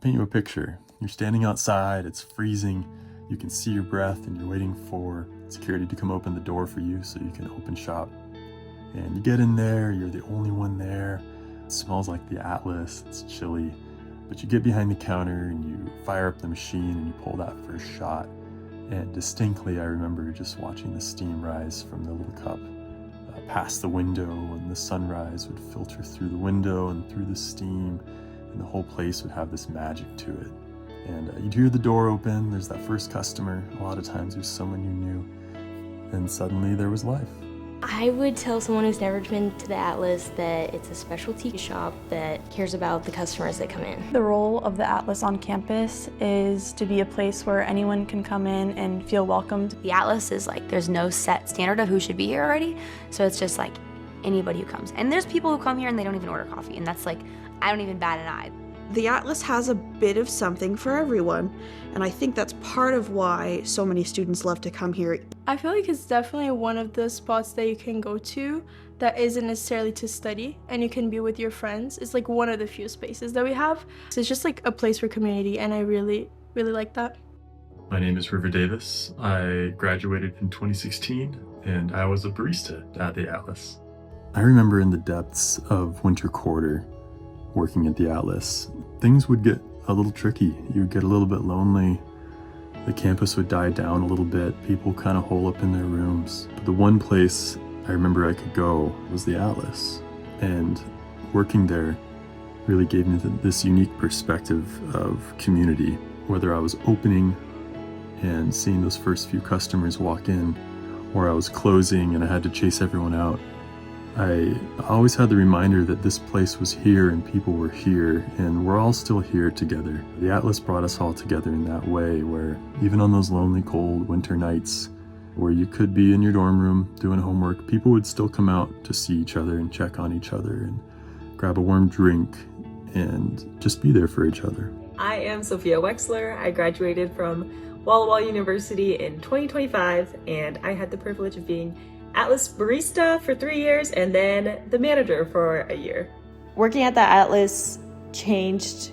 Paint you a picture. You're standing outside, it's freezing, you can see your breath, and you're waiting for security to come open the door for you so you can open shop. And you get in there, you're the only one there. It smells like the Atlas, it's chilly. But you get behind the counter and you fire up the machine and you pull that first shot. And distinctly, I remember just watching the steam rise from the little cup past the window, and the sunrise would filter through the window and through the steam, and the whole place would have this magic to it. And you'd hear the door open, there's that first customer, a lot of times there's someone you knew, and suddenly there was life. I would tell someone who's never been to the Atlas that it's a specialty shop that cares about the customers that come in. The role of the Atlas on campus is to be a place where anyone can come in and feel welcomed. The Atlas is like, there's no set standard of who should be here already, so it's just like anybody who comes. And there's people who come here and they don't even order coffee, and that's like, I don't even bat an eye. The Atlas has a bit of something for everyone, and I think that's part of why so many students love to come here. I feel like it's definitely one of the spots that you can go to that isn't necessarily to study, and you can be with your friends. It's like one of the few spaces that we have. So it's just like a place for community, and I really, really like that. My name is River Davis. I graduated in 2016, and I was a barista at the Atlas. I remember in the depths of winter quarter, working at the Atlas, things would get a little tricky. You would get a little bit lonely. The campus would die down a little bit. People kind of hole up in their rooms. But the one place I remember I could go was the Atlas. And working there really gave me this unique perspective of community. Whether I was opening and seeing those first few customers walk in, or I was closing and I had to chase everyone out, I always had the reminder that this place was here and people were here and we're all still here together. The Atlas brought us all together in that way, where even on those lonely, cold winter nights where you could be in your dorm room doing homework, people would still come out to see each other and check on each other and grab a warm drink and just be there for each other. I am Sophia Wexler. I graduated from Walla Walla University in 2025, and I had the privilege of being Atlas barista for 3 years and then the manager for a year. Working at the Atlas changed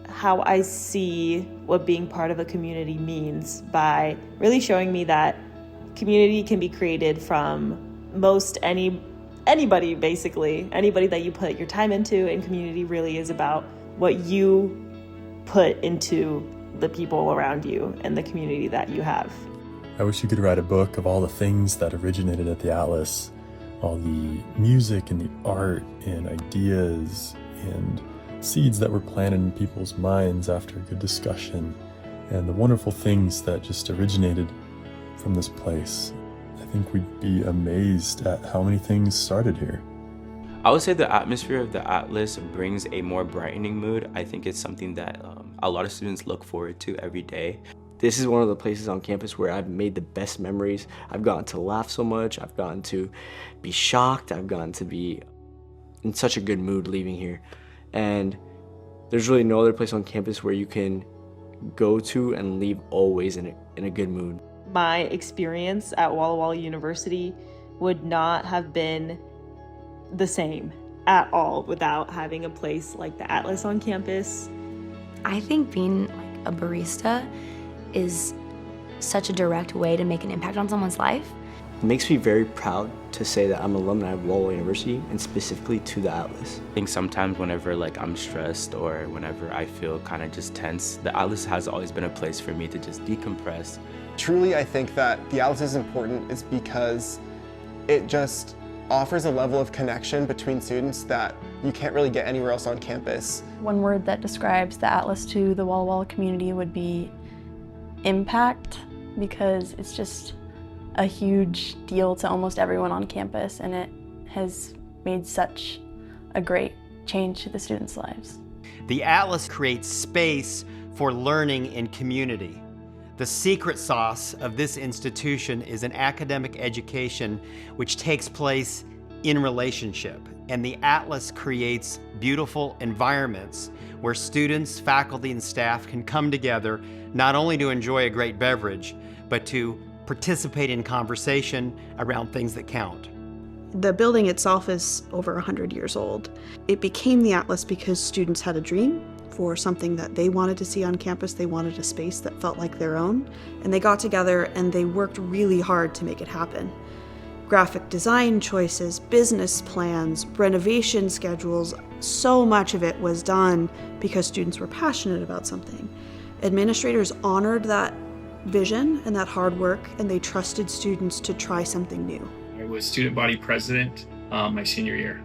how I see what being part of a community means by really showing me that community can be created from anybody basically. Anybody that you put your time into, and community really is about what you put into the people around you and the community that you have. I wish you could write a book of all the things that originated at the Atlas, all the music and the art and ideas and seeds that were planted in people's minds after a good discussion, and the wonderful things that just originated from this place. I think we'd be amazed at how many things started here. I would say the atmosphere of the Atlas brings a more brightening mood. I think it's something that a lot of students look forward to every day. This is one of the places on campus where I've made the best memories. I've gotten to laugh so much, I've gotten to be shocked, I've gotten to be in such a good mood leaving here. And there's really no other place on campus where you can go to and leave always in a good mood. My experience at Walla Walla University would not have been the same at all without having a place like the Atlas on campus. I think being like a barista is such a direct way to make an impact on someone's life. It makes me very proud to say that I'm an alumni of Walla Walla University, and specifically to the Atlas. I think sometimes whenever I'm stressed or whenever I feel kind of just tense, the Atlas has always been a place for me to just decompress. Truly, I think that the Atlas is important is because it just offers a level of connection between students that you can't really get anywhere else on campus. One word that describes the Atlas to the Walla Walla community would be impact, because it's just a huge deal to almost everyone on campus, and it has made such a great change to the students' lives. The Atlas creates space for learning and community. The secret sauce of this institution is an academic education which takes place in relationship, and the Atlas creates beautiful environments where students, faculty, and staff can come together not only to enjoy a great beverage, but to participate in conversation around things that count. The building itself is over 100 years old. It became the Atlas because students had a dream for something that they wanted to see on campus. They wanted a space that felt like their own. And they got together and they worked really hard to make it happen. Graphic design choices, business plans, renovation schedules, so much of it was done because students were passionate about something. Administrators honored that vision and that hard work, and they trusted students to try something new. I was student body president my senior year.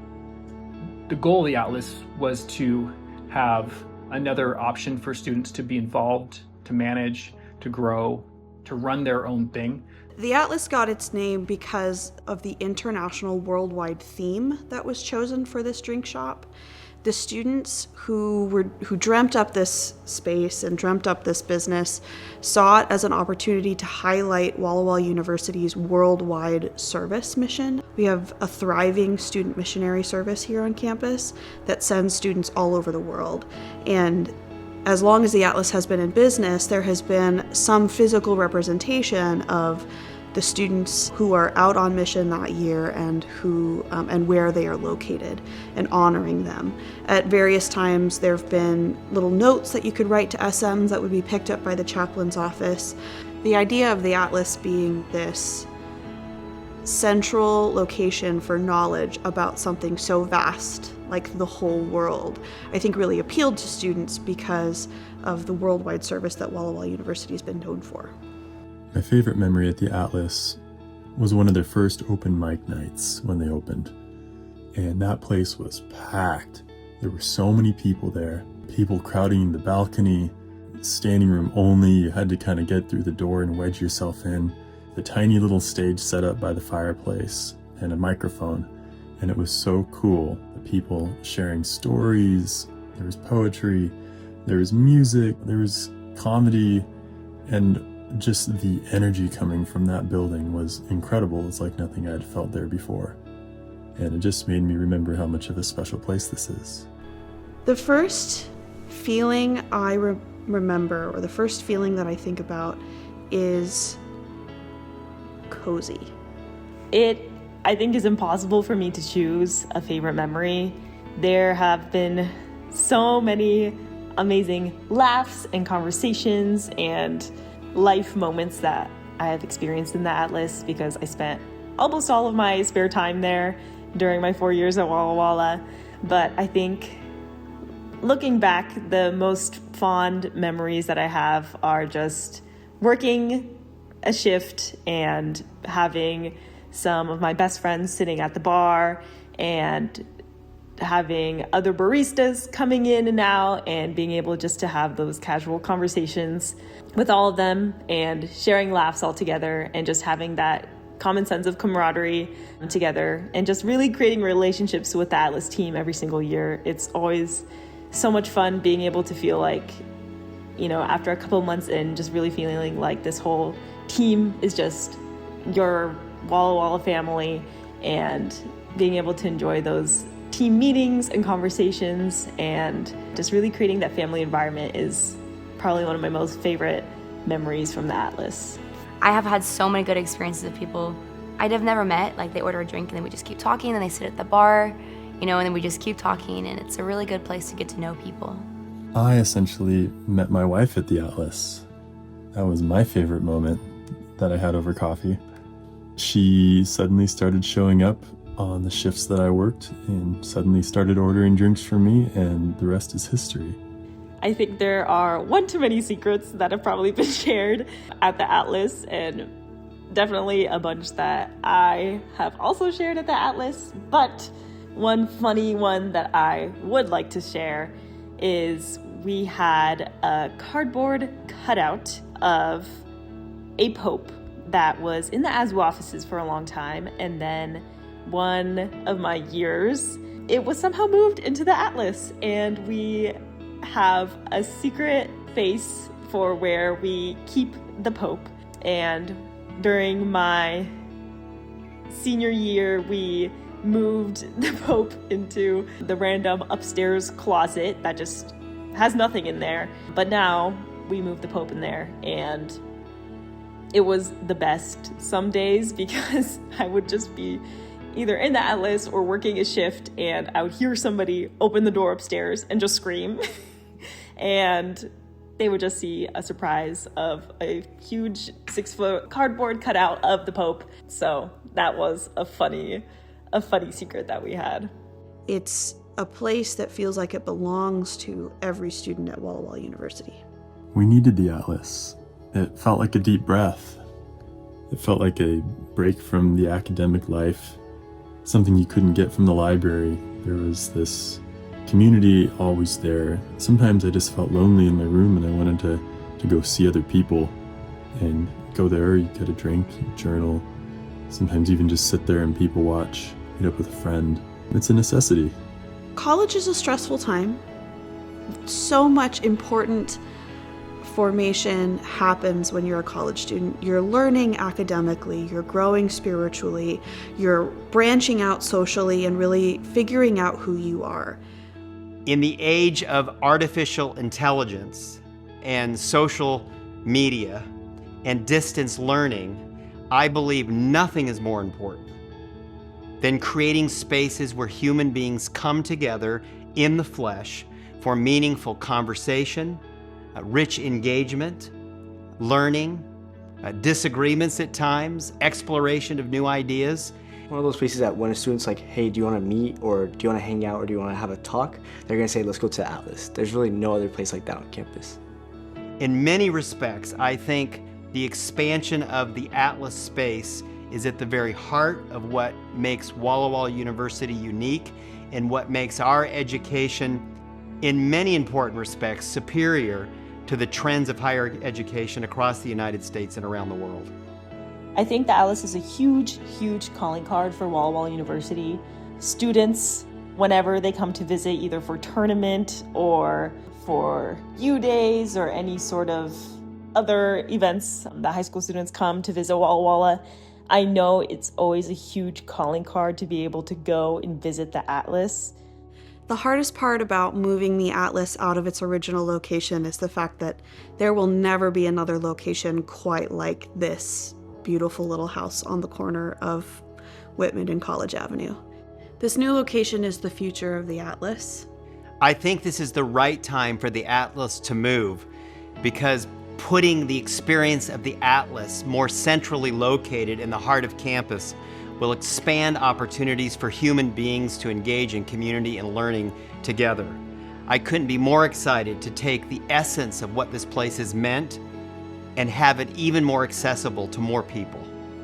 The goal of the Atlas was to have another option for students to be involved, to manage, to grow, to run their own thing. The Atlas got its name because of the international worldwide theme that was chosen for this drink shop. The students who dreamt up this space and dreamt up this business saw it as an opportunity to highlight Walla Walla University's worldwide service mission. We have a thriving student missionary service here on campus that sends students all over the world. And as long as the Atlas has been in business, there has been some physical representation of the students who are out on mission that year and who and where they are located, and honoring them. At various times there have been little notes that you could write to SMs that would be picked up by the chaplain's office. The idea of the Atlas being this central location for knowledge about something so vast like the whole world, I think really appealed to students because of the worldwide service that Walla Walla University has been known for. My favorite memory at the Atlas was one of their first open mic nights when they opened. And that place was packed. There were so many people there, people crowding the balcony, standing room only. You had to kind of get through the door and wedge yourself in. The tiny little stage set up by the fireplace and a microphone. And it was so cool. The people sharing stories, there was poetry, there was music, there was comedy, and just the energy coming from that building was incredible. It's like nothing I had felt there before. And it just made me remember how much of a special place this is. The first feeling I remember, or the first feeling that I think about, is cozy. It, I think, is impossible for me to choose a favorite memory. There have been so many amazing laughs and conversations and life moments that I have experienced in the Atlas because I spent almost all of my spare time there during my 4 years at Walla Walla. But I think looking back, the most fond memories that I have are just working a shift and having some of my best friends sitting at the bar and having other baristas coming in and out and being able just to have those casual conversations with all of them and sharing laughs all together and just having that common sense of camaraderie together and just really creating relationships with the Atlas team every single year. It's always so much fun being able to feel like, you know, after a couple of months in, just really feeling like this whole team is just your Walla Walla family, and being able to enjoy those team meetings and conversations and just really creating that family environment is probably one of my most favorite memories from the Atlas. I have had so many good experiences with people I'd have never met. Like, they order a drink and then we just keep talking, and then they sit at the bar, you know, and then we just keep talking, and it's a really good place to get to know people. I essentially met my wife at the Atlas. That was my favorite moment that I had over coffee. She suddenly started showing up on the shifts that I worked and suddenly started ordering drinks for me, and the rest is history. I think there are one too many secrets that have probably been shared at the Atlas, and definitely a bunch that I have also shared at the Atlas. But one funny one that I would like to share is we had a cardboard cutout of a pope that was in the ASWO offices for a long time, and then one of my years, it was somehow moved into the Atlas, and we have a secret space for where we keep the Pope. And during my senior year, we moved the Pope into the random upstairs closet that just has nothing in there. But now we moved the Pope in there, and it was the best some days because I would just be either in the Atlas or working a shift, and I would hear somebody open the door upstairs and just scream. and they would just see a surprise of a huge 6-foot cardboard cutout of the Pope. So that was a funny secret that we had. It's a place that feels like it belongs to every student at Walla Walla University. We needed the Atlas. It felt like a deep breath. It felt like a break from the academic life, something you couldn't get from the library. There was this community always there. Sometimes I just felt lonely in my room and I wanted to go see other people and go there. You get a drink, you journal, sometimes even just sit there and people watch, meet up with a friend. It's a necessity. College is a stressful time. So much important formation happens when you're a college student. You're learning academically, you're growing spiritually, you're branching out socially and really figuring out who you are. In the age of artificial intelligence and social media and distance learning, I believe nothing is more important than creating spaces where human beings come together in the flesh for meaningful conversation, rich engagement, learning, disagreements at times, exploration of new ideas. One of those places that when a student's like, hey, do you want to meet, or do you want to hang out, or do you want to have a talk, they're going to say, let's go to the Atlas. There's really no other place like that on campus. In many respects, I think the expansion of the Atlas space is at the very heart of what makes Walla Walla University unique and what makes our education, in many important respects, superior to the trends of higher education across the United States and around the world. I think the Atlas is a huge, huge calling card for Walla Walla University. Students, whenever they come to visit, either for tournament or for U days or any sort of other events, the high school students come to visit Walla Walla. I know it's always a huge calling card to be able to go and visit the Atlas. The hardest part about moving the Atlas out of its original location is the fact that there will never be another location quite like this beautiful little house on the corner of Whitman and College Avenue. This new location is the future of the Atlas. I think this is the right time for the Atlas to move because putting the experience of the Atlas more centrally located in the heart of campus will expand opportunities for human beings to engage in community and learning together. I couldn't be more excited to take the essence of what this place has meant and have it even more accessible to more people.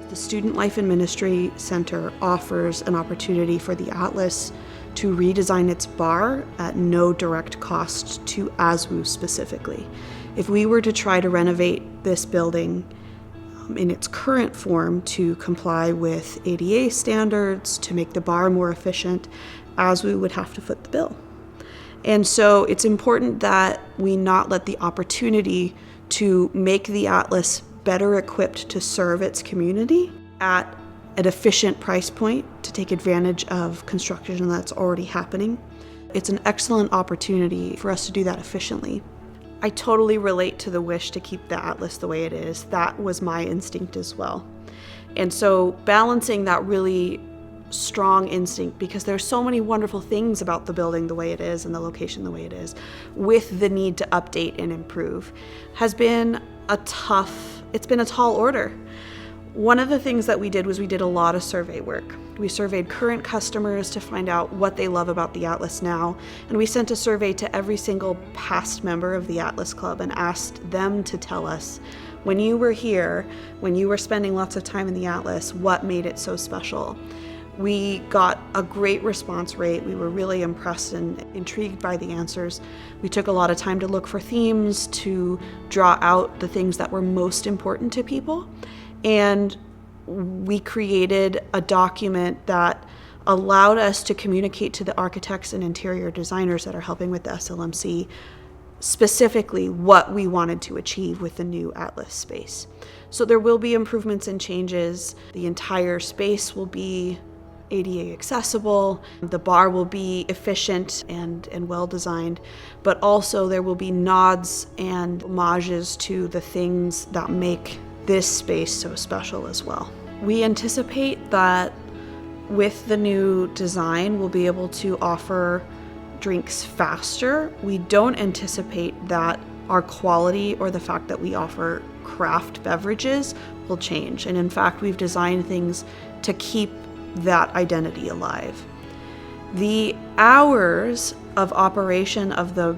The Student Life and Ministry Center offers an opportunity for the Atlas to redesign its bar at no direct cost to ASWU specifically. If we were to try to renovate this building in its current form to comply with ADA standards, to make the bar more efficient, ASWU would have to foot the bill. And so it's important that we not let the opportunity to make the Atlas better equipped to serve its community at an efficient price point to take advantage of construction that's already happening. It's an excellent opportunity for us to do that efficiently. I totally relate to the wish to keep the Atlas the way it is. That was my instinct as well. And so balancing that really strong instinct, because there's so many wonderful things about the building the way it is and the location the way it is, with the need to update and improve, has been it's been a tall order. One of the things that we did was we did a lot of survey work. We surveyed current customers to find out what they love about the Atlas now, and we sent a survey to every single past member of the Atlas Club and asked them to tell us, when you were here, when you were spending lots of time in the Atlas, what made it so special? We got a great response rate. We were really impressed and intrigued by the answers. We took a lot of time to look for themes, to draw out the things that were most important to people. And we created a document that allowed us to communicate to the architects and interior designers that are helping with the SLMC specifically what we wanted to achieve with the new Atlas space. So there will be improvements and changes. The entire space will be ADA accessible, the bar will be efficient and well designed, but also there will be nods and homages to the things that make this space so special as well. We anticipate that with the new design, we'll be able to offer drinks faster, we don't anticipate that our quality or the fact that we offer craft beverages will change. And in fact, we've designed things to keep that identity alive. The hours of operation of the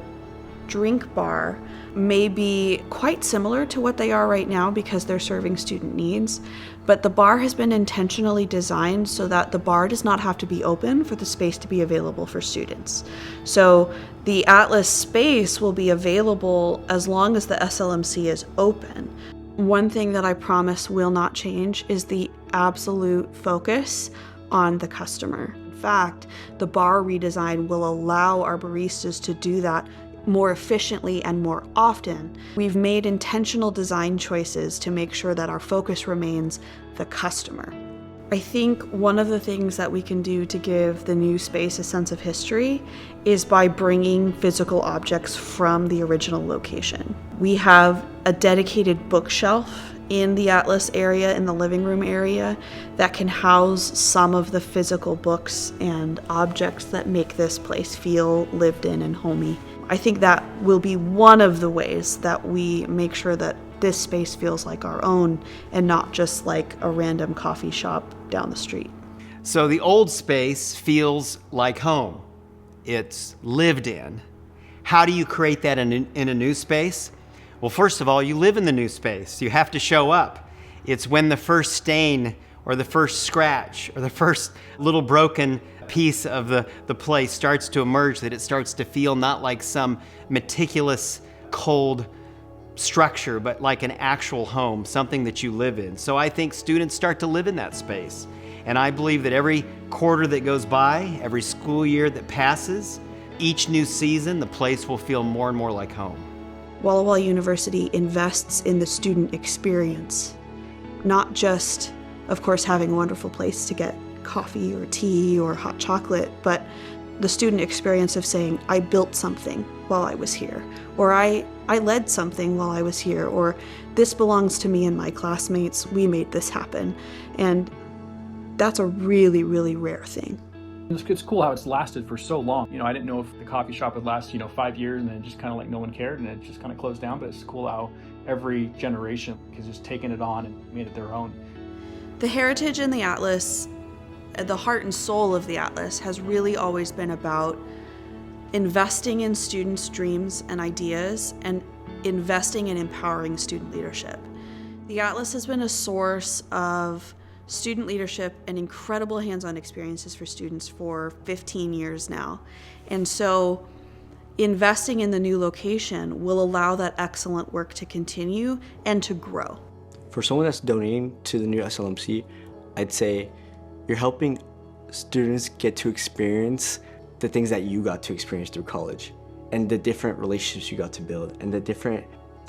drink bar may be quite similar to what they are right now because they're serving student needs, but the bar has been intentionally designed so that the bar does not have to be open for the space to be available for students. So the Atlas space will be available as long as the SLMC is open. One thing that I promise will not change is the absolute focus on the customer. In fact, the bar redesign will allow our baristas to do that more efficiently and more often. We've made intentional design choices to make sure that our focus remains the customer. I think one of the things that we can do to give the new space a sense of history is by bringing physical objects from the original location. We have a dedicated bookshelf in the Atlas area, in the living room area, that can house some of the physical books and objects that make this place feel lived in and homey. I think that will be one of the ways that we make sure that this space feels like our own and not just like a random coffee shop down the street. So the old space feels like home. It's lived in. How do you create that in a new space? Well, first of all, you live in the new space. You have to show up. It's when the first stain or the first scratch or the first little broken piece of the place starts to emerge that it starts to feel not like some meticulous, cold structure, but like an actual home, something that you live in. So I think students start to live in that space. And I believe that every quarter that goes by, every school year that passes, each new season, the place will feel more and more like home. Walla Walla University invests in the student experience, not just, of course, having a wonderful place to get coffee or tea or hot chocolate, but the student experience of saying, I built something while I was here, or I led something while I was here, or this belongs to me and my classmates, we made this happen. And that's a really, really rare thing. It's cool how it's lasted for so long. I didn't know if the coffee shop would last, 5 years and then just kind of like no one cared and it just kind of closed down, but it's cool how every generation has just taken it on and made it their own. The heritage in the Atlas, the heart and soul of the Atlas, has really always been about investing in students' dreams and ideas and investing in empowering student leadership. The Atlas has been a source of student leadership and incredible hands-on experiences for students for 15 years now. And so investing in the new location will allow that excellent work to continue and to grow. For someone that's donating to the new SLMC, I'd say you're helping students get to experience the things that you got to experience through college and the different relationships you got to build and the different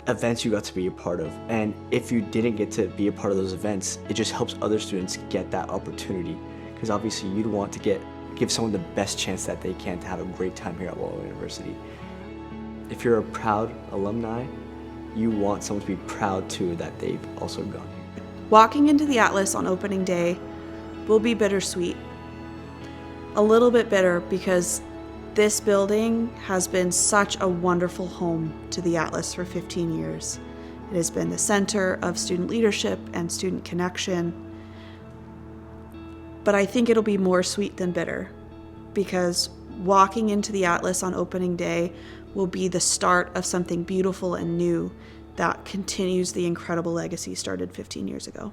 events you got to be a part of. And if you didn't get to be a part of those events, it just helps other students get that opportunity, because obviously you'd want to give someone the best chance that they can to have a great time here at Walla Walla University. If you're a proud alumni, you want someone to be proud too that they've also gone here. Walking into the Atlas on opening day will be bittersweet. A little bit bitter because this building has been such a wonderful home to the Atlas for 15 years. It has been the center of student leadership and student connection. But I think it'll be more sweet than bitter, because walking into the Atlas on opening day will be the start of something beautiful and new that continues the incredible legacy started 15 years ago.